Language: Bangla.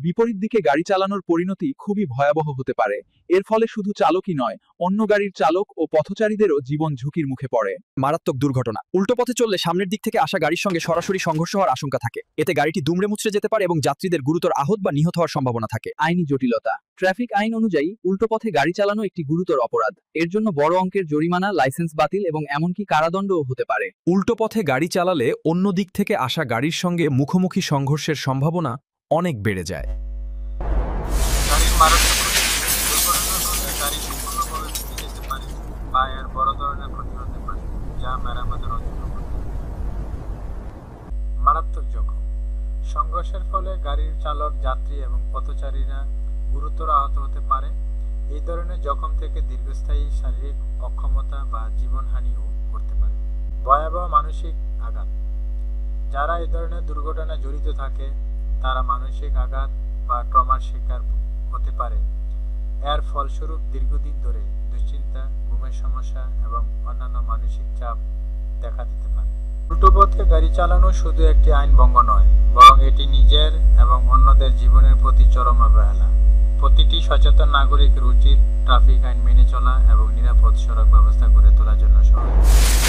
বিপরীত দিকে গাড়ি চালানোর পরিণতি খুবই ভয়াবহ হতে পারে। এর ফলে শুধু চালকই নয়, অন্য গাড়ির চালক ও পথচারীদেরও জীবন ঝুঁকির মুখে পড়ে। মারাত্মক দুর্ঘটনা। উল্টো পথে চললে সামনের দিক থেকে আসা গাড়ির সঙ্গে সরাসরি সংঘর্ষ হওয়ার আশঙ্কা থাকে। এতে গাড়িটি দুমড়ে মুচড়ে যেতে পারে এবং যাত্রীদের গুরুতর আহত বা নিহত হওয়ার সম্ভাবনা থাকে। আইনি জটিলতা। ট্রাফিক আইন অনুযায়ী উল্টো পথে গাড়ি চালানো একটি গুরুতর অপরাধ। এর জন্য বড় অঙ্কের জরিমানা, লাইসেন্স বাতিল এবং এমনকি কারাদণ্ডও হতে পারে। উল্টো পথে গাড়ি চালালে অন্য দিক থেকে আসা গাড়ির সঙ্গে মুখোমুখি সংঘর্ষের সম্ভাবনা অনেক বেড়ে যায়। গাড়ির মারাত্মক ক্ষতি। দুর্ঘটনার ফলে গাড়ি সম্পূর্ণভাবে ভেঙে যেতে পারে বা এর বড় ধরনের ক্ষতি হতে পারে, যা মেরামতের অযোগ্য করতে পারে। মারাত্মক জখম। সংঘর্ষের ফলে গাড়ির চালক, যাত্রী এবং পথচারীরা গুরুতর আহত হতে পারে। এই ধরনের জখম থেকে দীর্ঘস্থায়ী শারীরিক অক্ষমতা বা জীবনহানিও করতে পারে। ভয়াবহ মানসিক আঘাত। যারা এই ধরনের দুর্ঘটনায় জড়িত থাকে তারা মানসিক আঘাত বা ট্রমার শিকার হতে পারে। এর ফলস্বরূপ দীর্ঘদিন ধরে দুশ্চিন্তা, ঘুমের সমস্যা এবং অন্যান্য মানসিক চাপ দেখা দিতে পারে। উল্টো পথে গাড়ি চালানো শুধু একটি আইন ভঙ্গ নয়, বরং এটি নিজের এবং অন্যদের জীবনের প্রতি চরম অবহেলা। প্রতিটি সচেতন নাগরিকের উচিত ট্রাফিক আইন মেনে চলা এবং নিরাপদ সড়ক ব্যবস্থা গড়ে তোলার জন্য সহায়।